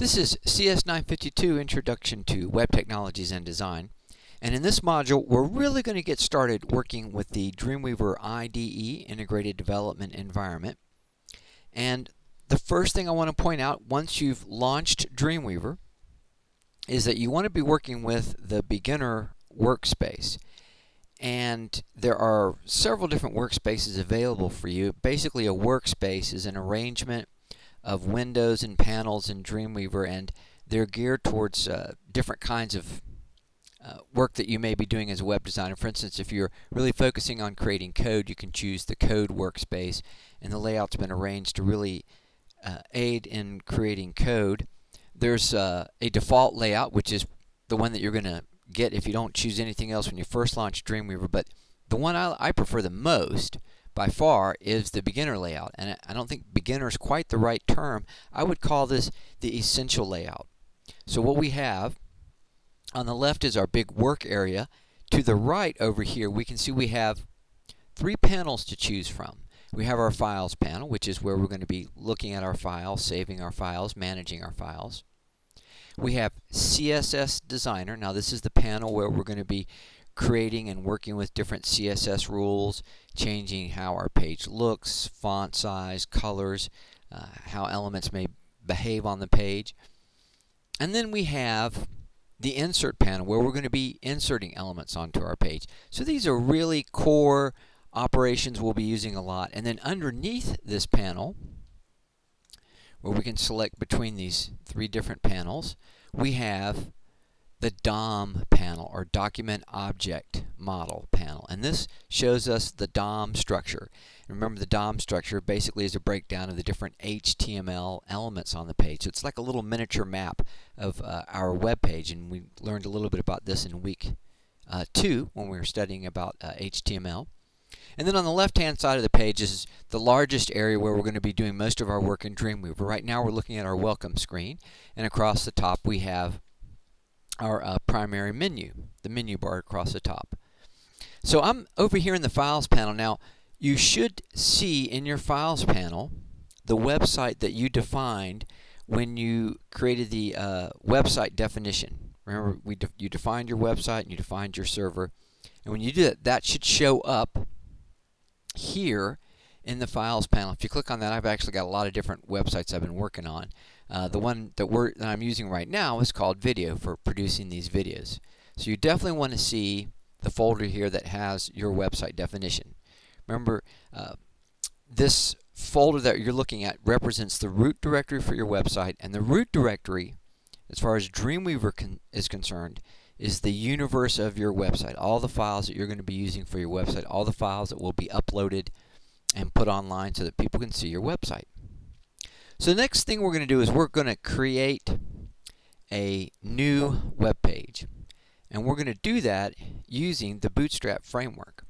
This is cs952 Introduction to Web Technologies and Design. And in this module, we're really going to get started working with the Dreamweaver IDE, Integrated Development Environment. And the first thing I want to point out, once you've launched Dreamweaver, is that you want to be working with the beginner workspace. And there are several different workspaces available for you. Basically, a workspace is an arrangement of windows and panels in Dreamweaver, and they're geared towards different kinds of work that you may be doing as a web designer. For instance, if you're really focusing on creating code, you can choose the code workspace, and the layout's been arranged to really aid in creating code. There's a default layout, which is the one that you're going to get if you don't choose anything else when you first launch Dreamweaver, but the one I prefer the most by far is the beginner layout, and I don't think beginner is quite the right term. I would call this the essential layout. So what we have on the left is our big work area. To the right over here, we can see we have three panels to choose from. We have our files panel, which is where we're going to be looking at our files, saving our files, managing our files. We have CSS Designer. Now this is the panel where we're going to be creating and working with different CSS rules, changing how our page looks, font size, colors, how elements may behave on the page. And then we have the Insert panel where we're going to be inserting elements onto our page. So these are really core operations we'll be using a lot. And then underneath this panel, where we can select between these three different panels, we have the DOM panel, or Document Object Model panel. And this shows us the DOM structure. And remember, the DOM structure basically is a breakdown of the different HTML elements on the page. So it's like a little miniature map of our web page, and we learned a little bit about this in week 2 when we were studying about HTML. And then on the left-hand side of the page is the largest area where we're going to be doing most of our work in Dreamweaver. Right now we're looking at our welcome screen, and across the top we have our primary menu, the menu bar across the top. So I'm over here in the Files panel. Now, you should see in your Files panel the website that you defined when you created the website definition. Remember, you defined your website and you defined your server. And when you do that, that should show up here in the Files panel. If you click on that, I've actually got a lot of different websites I've been working on. The one that I'm using right now is called Video, for producing these videos. So you definitely want to see the folder here that has your website definition. Remember, this folder that you're looking at represents the root directory for your website, and the root directory, as far as Dreamweaver is concerned, is the universe of your website. All the files that you're going to be using for your website, all the files that will be uploaded and put online so that people can see your website. So the next thing we're going to do is we're going to create a new web page. And we're going to do that using the Bootstrap framework.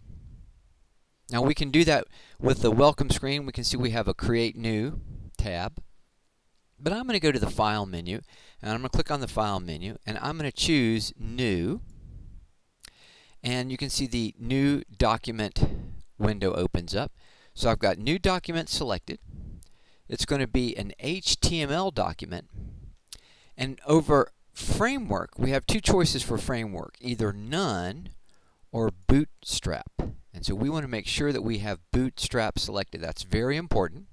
Now we can do that with the welcome screen. We can see we have a Create New tab. But I'm going to go to the File menu, and I'm going to click on the File menu, and I'm going to choose New. And you can see the New Document window opens up. So I've got New Document selected. It's going to be an HTML document. And over Framework, we have two choices for Framework, either None or Bootstrap. And so we want to make sure that we have Bootstrap selected. That's very important.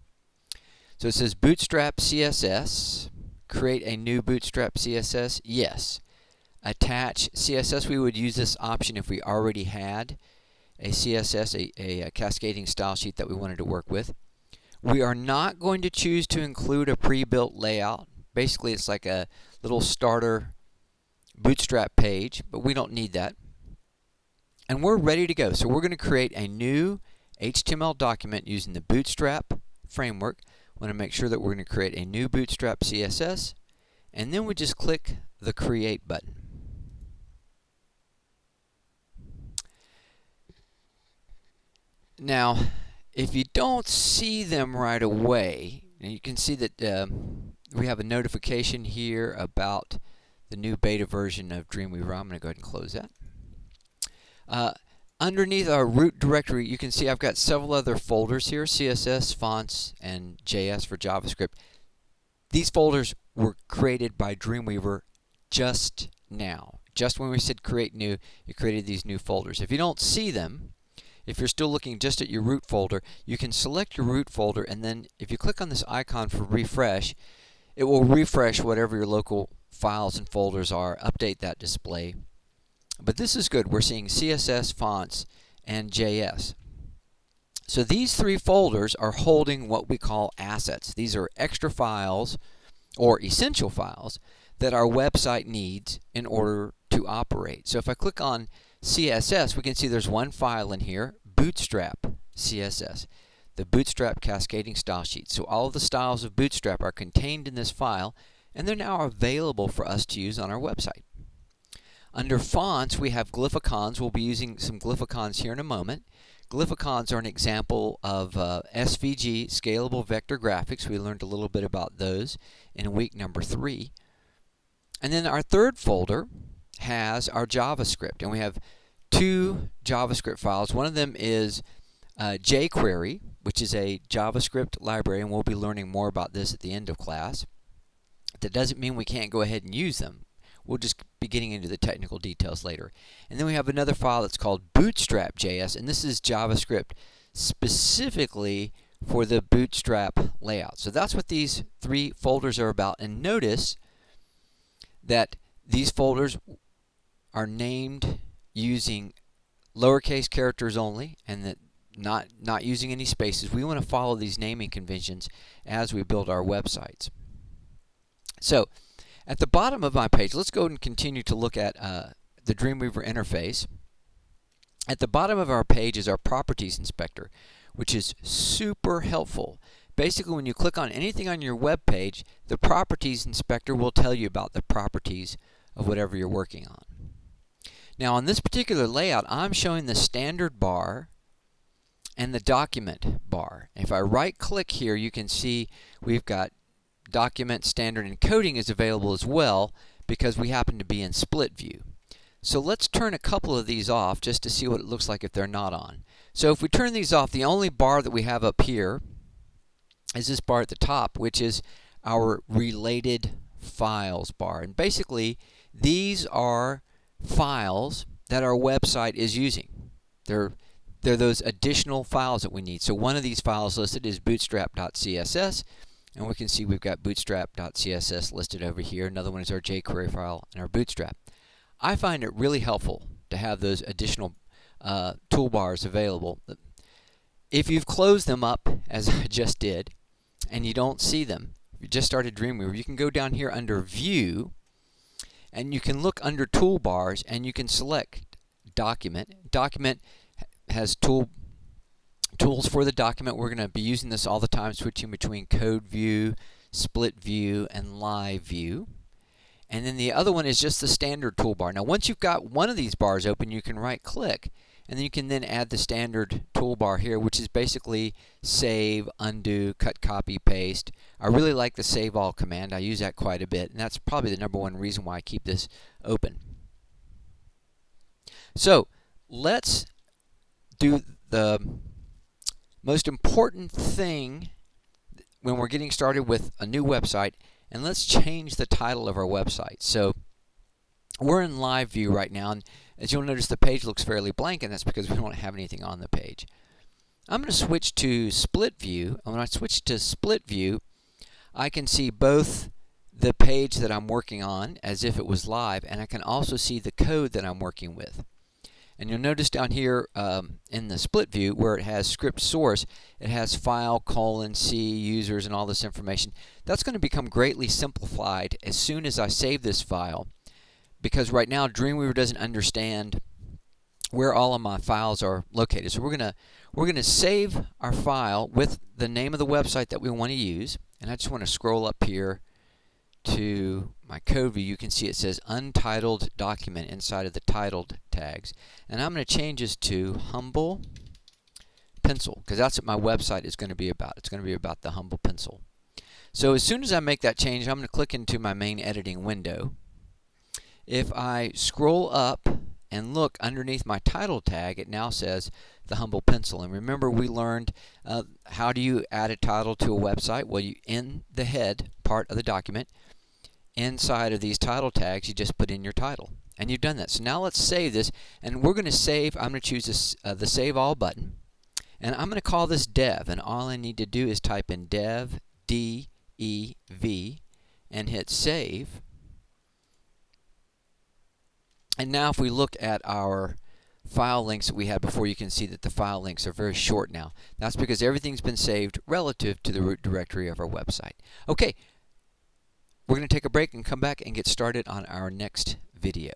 So it says Bootstrap CSS. Create a new Bootstrap CSS. Yes. Attach CSS. We would use this option if we already had a CSS, a cascading style sheet that we wanted to work with. We are not going to choose to include a pre-built layout. Basically, it's like a little starter Bootstrap page, but we don't need that. And we're ready to go. So we're going to create a new HTML document using the Bootstrap framework. We want to make sure that we're going to create a new Bootstrap CSS, and then we just click the Create button. Now, if you don't see them right away, you can see that we have a notification here about the new beta version of Dreamweaver. I'm going to go ahead and close that. Underneath our root directory, you can see I've got several other folders here, CSS, fonts, and JS for JavaScript. These folders were created by Dreamweaver just now. Just when we said create new, it created these new folders. If you don't see them, if you're still looking just at your root folder, you can select your root folder, and then if you click on this icon for refresh, it will refresh whatever your local files and folders are, update that display. But this is good. We're seeing CSS, fonts, and JS. So these three folders are holding what we call assets. These are extra files or essential files that our website needs in order to operate. So if I click on CSS, we can see there's one file in here, Bootstrap CSS, the Bootstrap Cascading Style Sheet. So all of the styles of Bootstrap are contained in this file, and they're now available for us to use on our website. Under fonts, we have glyphicons. We'll be using some glyphicons here in a moment. Glyphicons are an example of SVG, Scalable Vector Graphics. We learned a little bit about those in week number 3. And then our third folder has our JavaScript, and we have 2 JavaScript files. One of them is jQuery, which is a JavaScript library, and we'll be learning more about this at the end of class. That doesn't mean we can't go ahead and use them. We'll just be getting into the technical details later. And then we have another file that's called Bootstrap.js, and this is JavaScript specifically for the Bootstrap layout. So that's what these 3 folders are about. And notice that these folders are named using lowercase characters only, and that not using any spaces. We want to follow these naming conventions as we build our websites. So at the bottom of my page, let's go and continue to look at the Dreamweaver interface. At the bottom of our page is our Properties Inspector, which is super helpful. Basically, when you click on anything on your web page, the Properties Inspector will tell you about the properties of whatever you're working on. Now, on this particular layout, I'm showing the standard bar and the document bar. If I right-click here, you can see we've got document standard encoding is available as well because we happen to be in split view. So let's turn a couple of these off just to see what it looks like if they're not on. So if we turn these off, the only bar that we have up here is this bar at the top, which is our related files bar. And basically, these are files that our website is using. They're those additional files that we need. So one of these files listed is bootstrap.css, and we can see we've got bootstrap.css listed over here. Another one is our jQuery file and our bootstrap. I find it really helpful to have those additional toolbars available. If you've closed them up, as I just did, and you don't see them, you just started Dreamweaver, you can go down here under View, and you can look under Toolbars, and you can select Document. Document has tools for the document. We're going to be using this all the time, switching between Code View, Split View, and Live View. And then the other one is just the standard toolbar. Now, once you've got one of these bars open, you can right-click, and then you can then add the standard toolbar here, which is basically save, undo, cut, copy, paste. I really like the save all command. I use that quite a bit, and that's probably the #1 reason why I keep this open. So let's do the most important thing when we're getting started with a new website, and let's change the title of our website. So we're in live view right now, and as you'll notice, the page looks fairly blank, and that's because we don't have anything on the page. I'm going to switch to split view, and when I switch to split view, I can see both the page that I'm working on as if it was live, and I can also see the code that I'm working with. And you'll notice down here in the split view where it has script source, it has file, :C, users, and all this information. That's going to become greatly simplified as soon as I save this file, because right now Dreamweaver doesn't understand where all of my files are located. So we're gonna save our file with the name of the website that we want to use, and I just want to scroll up here to my code view. You can see it says untitled document inside of the titled tags, and I'm going to change this to Humble Pencil, because that's what my website is going to be about. It's going to be about the Humble Pencil. So as soon as I make that change, I'm going to click into my main editing window. If I scroll up and look underneath my title tag, it now says the Humble Pencil. And remember, we learned how do you add a title to a website? Well, in the head part of the document. Inside of these title tags, you just put in your title. And you've done that. So now let's save this, and we're going to save. I'm going to choose this, the Save All button, and I'm going to call this Dev, and all I need to do is type in Dev, D-E-V, and hit Save. And now if we look at our file links that we had before, you can see that the file links are very short now. That's because everything's been saved relative to the root directory of our website. Okay, we're going to take a break and come back and get started on our next video.